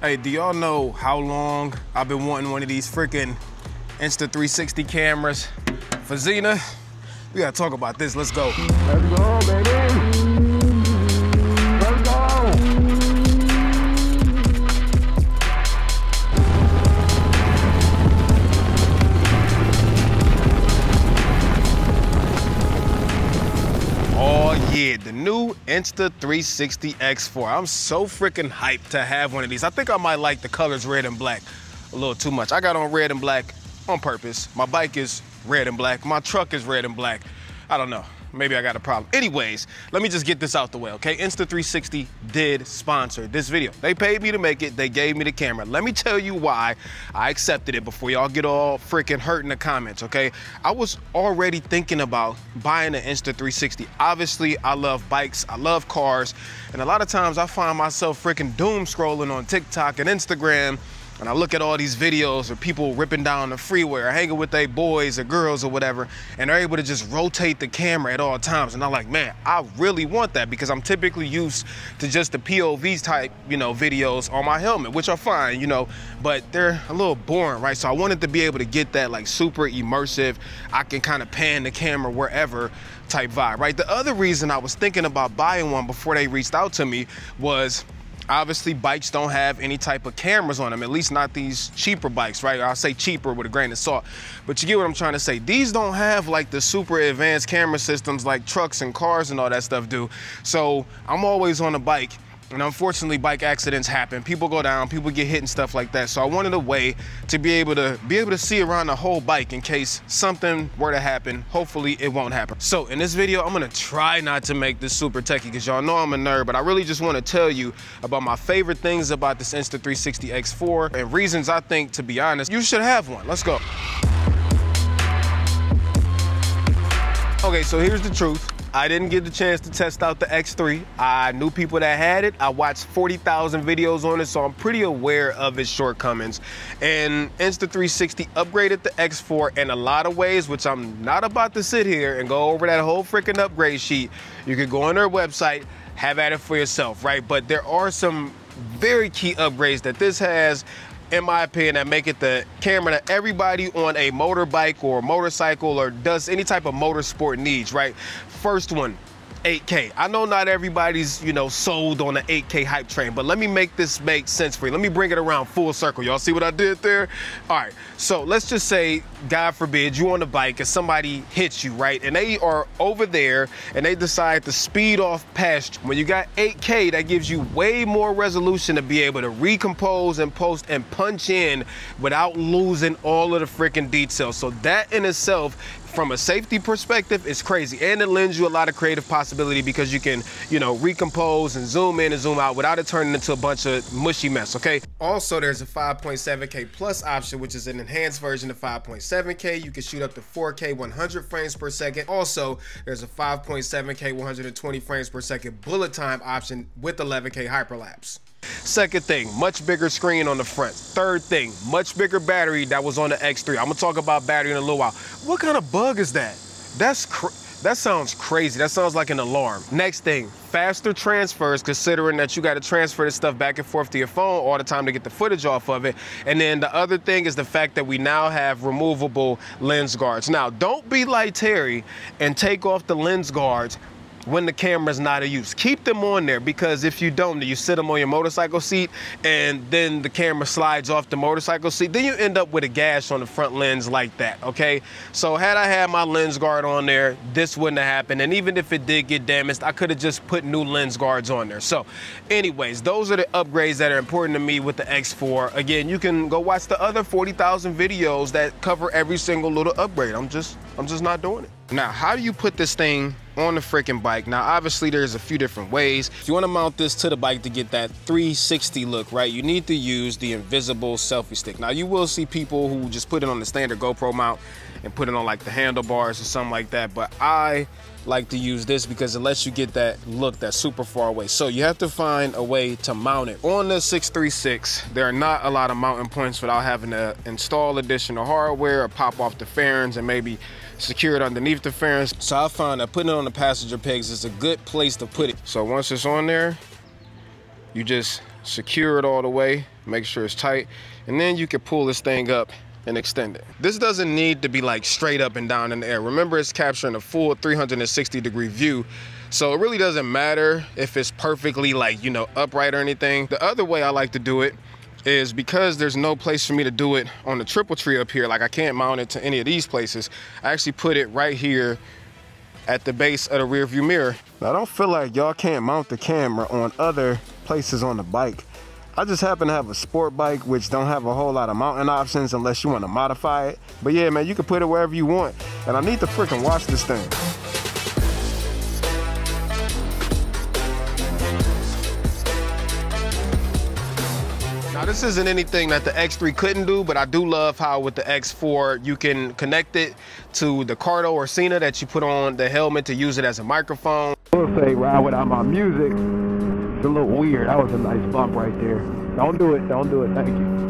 Hey, do y'all know how long I've been wanting one of these freaking Insta360 cameras for Xena? We gotta talk about this. Let's go. Let's go, baby. Let's go. Oh yeah, the new Insta360 X4. I'm so freaking hyped to have one of these. I think I might like the colors red and black a little too much. I got on red and black on purpose. My bike is red and black. My truck is red and black. I don't know. Maybe I got a problem. Anyways, let me just get this out the way, okay? Insta360 did sponsor this video. They paid me to make it. They gave me the camera. Let me tell you why I accepted it before y'all get all freaking hurt in the comments, okay? I was already thinking about buying an Insta360. Obviously, I love bikes. I love cars. And a lot of times I find myself freaking doom scrolling on TikTok and Instagram, and I look at all these videos of people ripping down the freeway or hanging with their boys or girls or whatever, and they're able to just rotate the camera at all times. And I'm like, man, I really want that because I'm typically used to just the POV type, videos on my helmet, which are fine, but they're a little boring, right? So I wanted to be able to get that like super immersive, I can kind of pan the camera wherever type vibe, right? The other reason I was thinking about buying one before they reached out to me was, obviously, bikes don't have any type of cameras on them, at least not these cheaper bikes, right? I'll say cheaper with a grain of salt, but you get what I'm trying to say. These don't have like the super advanced camera systems like trucks and cars and all that stuff do. So I'm always on a bike, and unfortunately bike accidents happen. People go down, people get hit and stuff like that. So I wanted a way to be able to see around the whole bike in case something were to happen. Hopefully it won't happen. So in this video, I'm gonna try not to make this super techy because y'all know I'm a nerd, but I really just wanna tell you about my favorite things about this Insta360 X4 and reasons I think, to be honest, you should have one. Let's go. Okay, so here's the truth. I didn't get the chance to test out the X3. I knew people that had it. I watched 40,000 videos on it, so I'm pretty aware of its shortcomings. And Insta360 upgraded the X4 in a lot of ways, which I'm not about to sit here and go over that whole freaking upgrade sheet. You can go on their website, have at it for yourself, right? But there are some very key upgrades that this has, in my opinion, that make it the camera that everybody on a motorbike or motorcycle or does any type of motorsport needs, right? First one, 8K. I know not everybody's, sold on the 8K hype train, but let me make this make sense for you. Let me bring it around full circle. Y'all see what I did there? All right, so let's just say, God forbid, you on the bike and somebody hits you, right? And they are over there and they decide to speed off past you. When you got 8K, that gives you way more resolution to be able to recompose and post and punch in without losing all of the freaking details. So that in itself, from a safety perspective, is crazy. And it lends you a lot of creative possibility because you can, recompose and zoom in and zoom out without it turning into a bunch of mushy mess, okay? Also, there's a 5.7K plus option, which is an enhanced version of 5.7K. You can shoot up to 4K 100 frames per second. Also, there's a 5.7K 120 frames per second bullet time option with 11K hyperlapse. Second thing, much bigger screen on the front. Third thing, much bigger battery that was on the X3. I'm gonna talk about battery in a little while. What kind of bug is that? That sounds crazy. That sounds like an alarm. Next thing, faster transfers, considering that you got to transfer this stuff back and forth to your phone all the time to get the footage off of it. And then the other thing is the fact that we now have removable lens guards. Now, don't be like Terry and take off the lens guards when the camera's not in use. Keep them on there, because if you don't, you sit them on your motorcycle seat and then the camera slides off the motorcycle seat, then you end up with a gash on the front lens like that, okay? So had I had my lens guard on there, this wouldn't have happened. And even if it did get damaged, I could have just put new lens guards on there. So anyways, those are the upgrades that are important to me with the X4. Again, you can go watch the other 40,000 videos that cover every single little upgrade. I'm just not doing it. Now, how do you put this thing on the freaking bike? Now, obviously, there's a few different ways. If you want to mount this to the bike to get that 360 look, right, you need to use the invisible selfie stick. Now, you will see people who just put it on the standard GoPro mount and put it on like the handlebars or something like that, but I like to use this because it lets you get that look that's super far away. So you have to find a way to mount it. On the 636, there are not a lot of mounting points without having to install additional hardware or pop off the fairings and maybe secure it underneath the fairings. So I found that putting it on the passenger pegs is a good place to put it. So once it's on there, you just secure it all the way, make sure it's tight, and then you can pull this thing up and extend it. This doesn't need to be like straight up and down in the air. Remember, it's capturing a full 360-degree view, so it really doesn't matter if it's perfectly like, you know, upright or anything. The other way I like to do it is because there's no place for me to do it on the triple tree up here, like I can't mount it to any of these places. I actually put it right here at the base of the rear view mirror. Now, I don't feel like y'all can't mount the camera on other places on the bike. I just happen to have a sport bike which don't have a whole lot of mounting options unless you want to modify it. But yeah, man, you can put it wherever you want. And I need to freaking watch this thing. Now, this isn't anything that the X3 couldn't do, but I do love how with the X4 you can connect it to the Cardo or Cena that you put on the helmet to use it as a microphone. I will say, ride without my music, it's a little weird. That was a nice bump right there. Don't do it, thank you.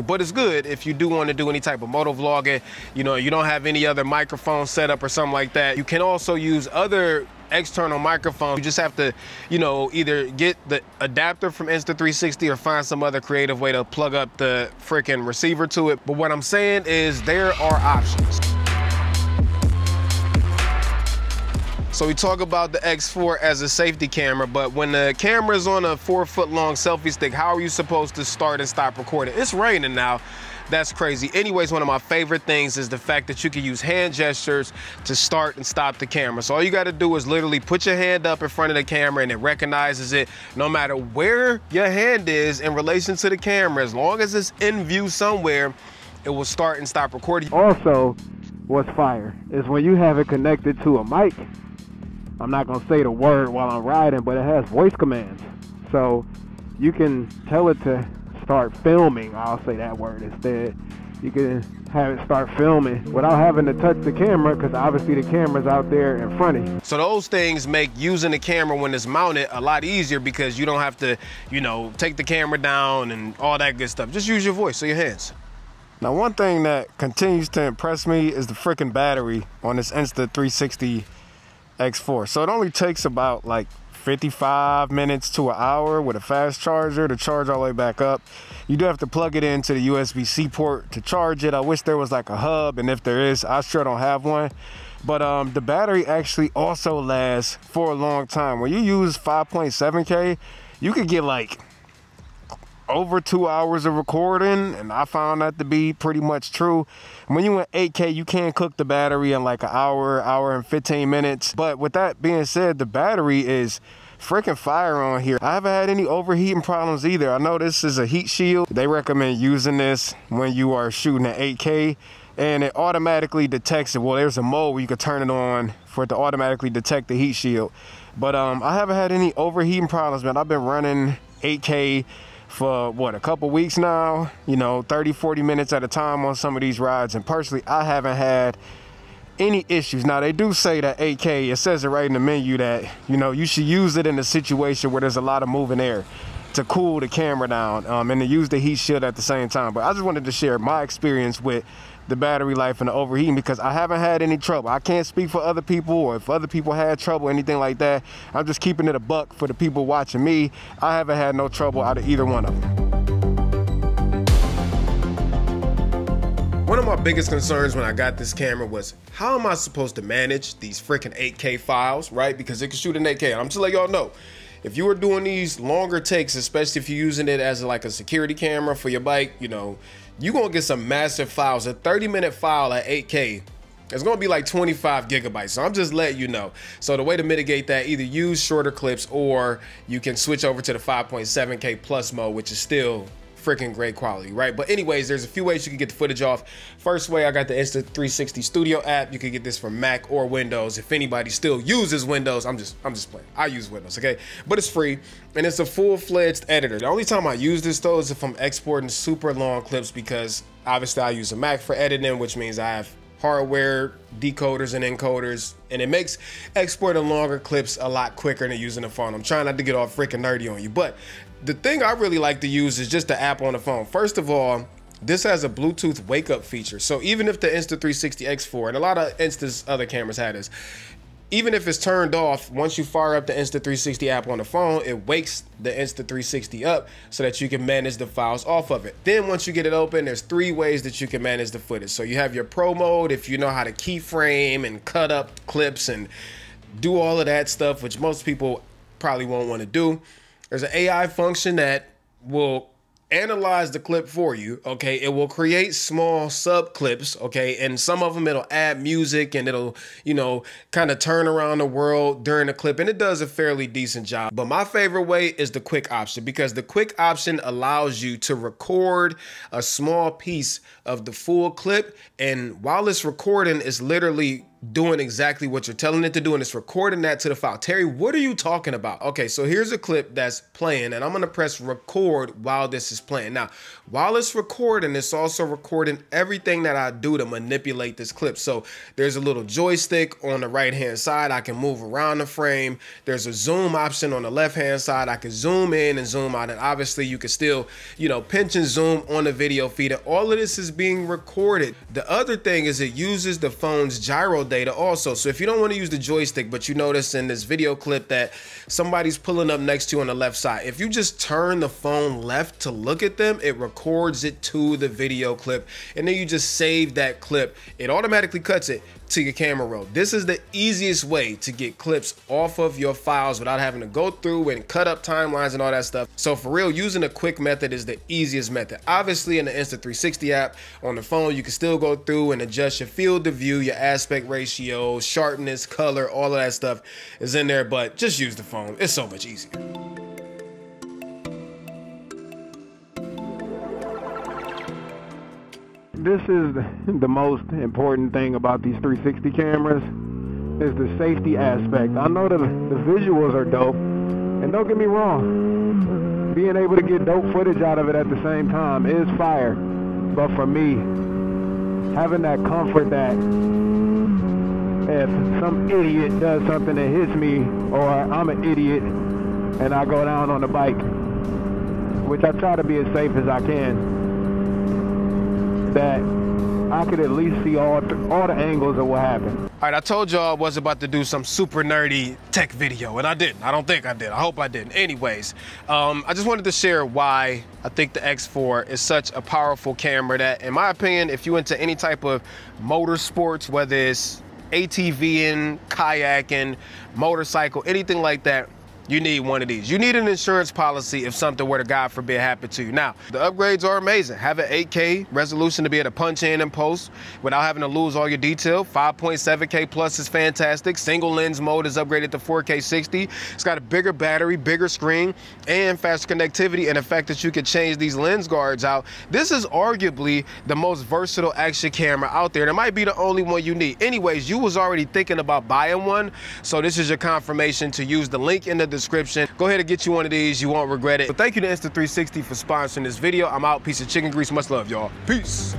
But it's good if you do want to do any type of moto vlogging, you know, you don't have any other microphone setup or something like that. You can also use other external microphones. You just have to, you know, either get the adapter from Insta360 or find some other creative way to plug up the freaking receiver to it. But what I'm saying is there are options. So we talk about the X4 as a safety camera, but when the camera is on a 4-foot-long selfie stick, how are you supposed to start and stop recording? It's raining now. That's crazy. Anyways, one of my favorite things is the fact that you can use hand gestures to start and stop the camera. So all you got to do is literally put your hand up in front of the camera and it recognizes it no matter where your hand is in relation to the camera. As long as it's in view somewhere, it will start and stop recording. Also, what's fire is when you have it connected to a mic. I'm not gonna say the word while I'm riding, but it has voice commands. So you can tell it to start filming. I'll say that word instead. You can have it start filming without having to touch the camera, because obviously the camera's out there in front of you. So those things make using the camera when it's mounted a lot easier, because you don't have to, you know, take the camera down and all that good stuff. Just use your voice, so your hands. Now, one thing that continues to impress me is the freaking battery on this Insta360 X4. So it only takes about like 55 minutes to an hour with a fast charger to charge all the way back up. You do have to plug it into the USB-C port to charge it. I wish there was like a hub, and if there is, I sure don't have one. But the battery actually also lasts for a long time. When you use 5.7K, you could get like over 2 hours of recording, and I found that to be pretty much true. When you went 8K, you can cook the battery in like an hour and 15 minutes. But with that being said, the battery is freaking fire on here. I haven't had any overheating problems either. I know this is a heat shield. They recommend using this when you are shooting at 8K, and it automatically detects it. Well, there's a mode where you can turn it on for it to automatically detect the heat shield. But I haven't had any overheating problems, man. I've been running 8K for what, a couple weeks now, you know, 30-40 minutes at a time on some of these rides, and personally I haven't had any issues. Now, they do say that 8K, it says it right in the menu that, you know, you should use it in a situation where there's a lot of moving air to cool the camera down, and to use the heat shield at the same time. But I just wanted to share my experience with the battery life and the overheating, because I haven't had any trouble. I can't speak for other people, or if other people had trouble, anything like that. I'm just keeping it a buck for the people watching me. I haven't had no trouble out of either one of them. One of my biggest concerns when I got this camera was, how am I supposed to manage these freaking 8K files, right? Because it can shoot in 8K. And I'm just letting y'all know, if you are doing these longer takes, especially if you're using it as like a security camera for your bike, you know, you're gonna get some massive files. A 30-minute file at 8K, it's gonna be like 25 gigabytes. So I'm just letting you know. So the way to mitigate that, either use shorter clips, or you can switch over to the 5.7K plus mode, which is still freaking great quality, right? But anyways, there's a few ways you can get the footage off. First way, I got the Insta360 Studio app. You can get this from Mac or Windows. If anybody still uses Windows, I'm just playing. I use Windows, okay? But it's free, and it's a full-fledged editor. The only time I use this though is if I'm exporting super long clips, because obviously I use a Mac for editing, which means I have hardware decoders and encoders, and it makes exporting longer clips a lot quicker than using a phone. I'm trying not to get all freaking nerdy on you, but the thing I really like to use is just the app on the phone. First of all, this has a Bluetooth wake up feature. So even if the Insta360 X4, and a lot of Insta's other cameras had this, even if it's turned off, once you fire up the Insta360 app on the phone, it wakes the Insta360 up so that you can manage the files off of it. Then once you get it open, there's 3 ways that you can manage the footage. So you have your pro mode, if you know how to keyframe and cut up clips and do all of that stuff, which most people probably won't want to do. There's an AI function that will analyze the clip for you, okay? It will create small sub clips, okay? And some of them it'll add music and it'll, you know, kind of turn around the world during the clip, and it does a fairly decent job. But my favorite way is the quick option, because the quick option allows you to record a small piece of the full clip, and while it's recording, it's literally doing exactly what you're telling it to do, and it's recording that to the file. Terry, what are you talking about? Okay, so here's a clip that's playing, and I'm gonna press record while this is playing. Now, while it's recording, it's also recording everything that I do to manipulate this clip. So there's a little joystick on the right-hand side. I can move around the frame. There's a zoom option on the left-hand side. I can zoom in and zoom out, and obviously you can still, you know, pinch and zoom on the video feed. And all of this is being recorded. The other thing is it uses the phone's gyro data also. So if you don't want to use the joystick, but you notice in this video clip that somebody's pulling up next to you on the left side, if you just turn the phone left to look at them, it records it to the video clip, and then you just save that clip. It automatically cuts it to your camera roll. This is the easiest way to get clips off of your files without having to go through and cut up timelines and all that stuff. So for real, using a quick method is the easiest method. Obviously in the Insta360 app on the phone, you can still go through and adjust your field of view, your aspect ratio, sharpness, color, all of that stuff is in there, but just use the phone. It's so much easier. This is the most important thing about these 360 cameras, is the safety aspect. I know that the visuals are dope, and don't get me wrong, being able to get dope footage out of it at the same time is fire. But for me, having that comfort that if some idiot does something that hits me, or I'm an idiot and I go down on the bike, which I try to be as safe as I can, that I could at least see all the angles of what happened. All right, I told y'all I was about to do some super nerdy tech video, and I didn't. I don't think I did. I hope I didn't. Anyways, I just wanted to share why I think the X4 is such a powerful camera that, in my opinion, if you're into any type of motorsports, whether it's ATVing, kayaking, motorcycle, anything like that, you need one of these. You need an insurance policy if something were to, God forbid, happen to you. Now, the upgrades are amazing. Have an 8K resolution to be able to punch in and post without having to lose all your detail. 5.7K plus is fantastic. Single lens mode is upgraded to 4K 60. It's got a bigger battery, bigger screen, and faster connectivity, and the fact that you can change these lens guards out. This is arguably the most versatile action camera out there, and it might be the only one you need. Anyways, you was already thinking about buying one, so this is your confirmation to use the link in the description. Go ahead and get you one of these. You won't regret it. But thank you to Insta360 for sponsoring this video. I'm out. Piece of chicken grease. Much love, y'all. Peace.